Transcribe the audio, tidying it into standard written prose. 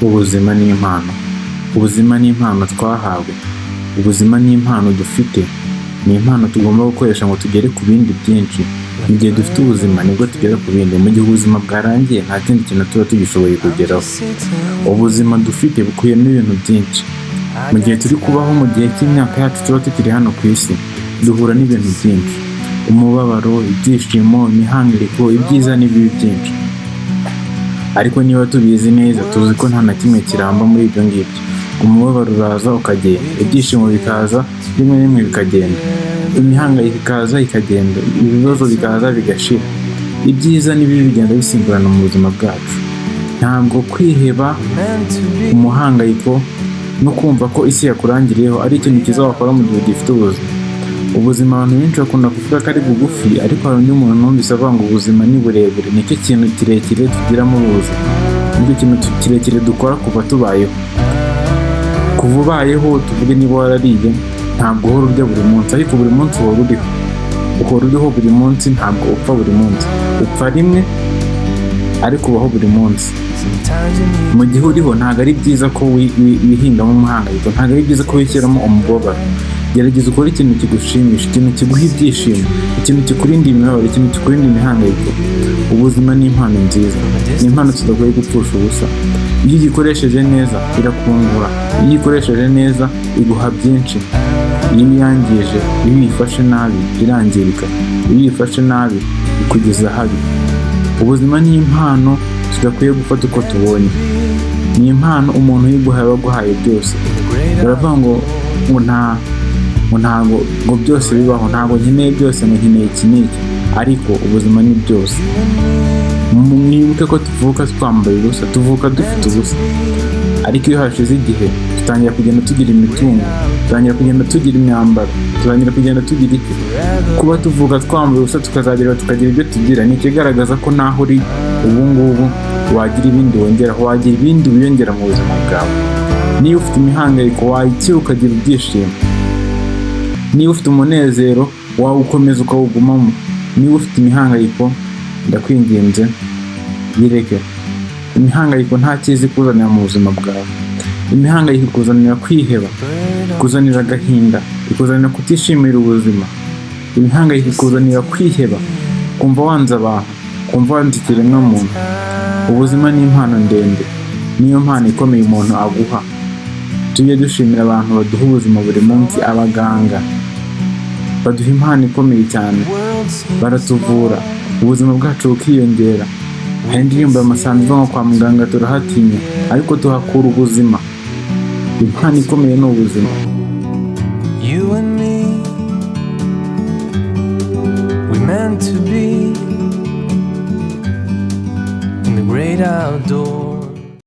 Ubuzima ni impano. Ubuzima ni impano twahawe. Ubuzima ni impano dufite. Ni impano tugomba gukoresha ngo tugere ku bindi byinshi. Mu gihe dufite ubuzima nibwo tugera ku bindi. Mu gihe ubuzima bwarangiye nta kindi kintu tuba tugishoboye kugeraho. Ubuzima dufite bukubiyemo ibintu byinshi. Mu gihe turi kubaho, mu gihe cy'imyaka yacu tuba tukiri hano ku isi, duhura n'ibintu byinshi. Umubabaro, ibyishimo, imihangayiko, ibyiza n'ibibi byinshi. Ariko niba tubizi neza, tuzi ko nta na kimwe kiramba muri ibyo ngibyo. Umubabaro uraza ukagenda, ibyishimo bikaza rimwe na rimwe bikagenda, imihangayiko ikaza ikagenda, ibibazo bikaza bigashira. Ibyiza n'ibibi bigenda bisimburana mu buzima bwacu. Ntabwo kwiheba, umuhangayiko no kumva ko isi yakurangiriyeho ari ikintu cyiza wakora mu gihe ugifite ubuzima. Ubuzima abantu benshi bakunda kuvuga ko ari bugufi, ariko hari undi muntu numvise avuga ngo ubuzima ni burebure. Nicyo kintu kirekire tugira mu buzima, nicyo kintu kirekire dukora kuva tubayeho. Kuva ubayeho, tuvuge niba warariye, ntabwo uhora urya buri munsi, ariko buri munsi uhora uriho. Uhora uriho buri munsi, ntabwo upfa buri munsi. Upfa rimwe ariko ubaho buri munsi. Mu gihe uriho ntabwo ari byiza ko wihingamo umuhangayiko, ntabwo ari byiza ko wishyiramo umubabaro. Gerageza ukore ikintu kigushimisha, ikintu kiguha ibyishimo, ikintu kikurinda imibabaro, ikintu kikurinda imihangayiko. Ubuzima ni impano nziza, ni impano tudakwiye gupfusha ubusa. Iyo ugikoresheje neza irakungura, iyo uyikoresheje neza iguha byinshi. Iyo uyangije, iyo uyifashe nabi irangirika, iyo uyifashe nabi ikugeza habi. Ubuzima ni impano tudakwiye gufata uko tubonye. Ni impano umuntu uyiguhaye waguhaye byose. Baravuga ngo ntabwo byose bibaho, ntabwo nkeneye byose, nkeneye iki n'iki, ariko ubuzima ni byose. Mwibuke ko tuvuka twambaye ubusa, tuvuka dufite ubusa, ariko iyo hashize igihe dutangira kugenda tugira imitungo, dutangira kugenda tugira imyambaro, dutangira kugenda tugira iki. Kuba tuvuka twambaye ubusa tukazagira ibyo tugira, ni ikigaragaza ko naho uri ubu ngubu wagira ibindi wongeraho, wagira ibindi wiyongera mu buzima bwawe. Niba ufite imihangayiko wayikira ukagira ibyishimo. Niba ufite umunezero wawukomeza ukawugumamo. Niba ufite imihangayiko, ndakwinginze yireke. Imihangayiko nta cyiza ikuzanira mu buzima bwawe. Imihangayiko ikuzanira kwiheba, ikuzanira agahinda, ikuzanira kutishimira ubuzima. Imihangayiko ikuzanira kwiheba, kumva wanze abantu, kumva wanze ikiremwamuntu. Ubuzima ni impano ndende, niyo mpano ikomeye umuntu aguha. Tujye dushimira abantu baduha ubuzima buri munsi. Abaganga baduha impano ikomeye cyane, baratuvura, ubuzima bwacu bukiyongera. Hari indirimbo y'Amasanzu ivuga ngo kwa muganga turahatinya, ariko tuhakura ubuzima. Impano ikomeye ni ubuzima. You and me, we meant to be in the great outdoors.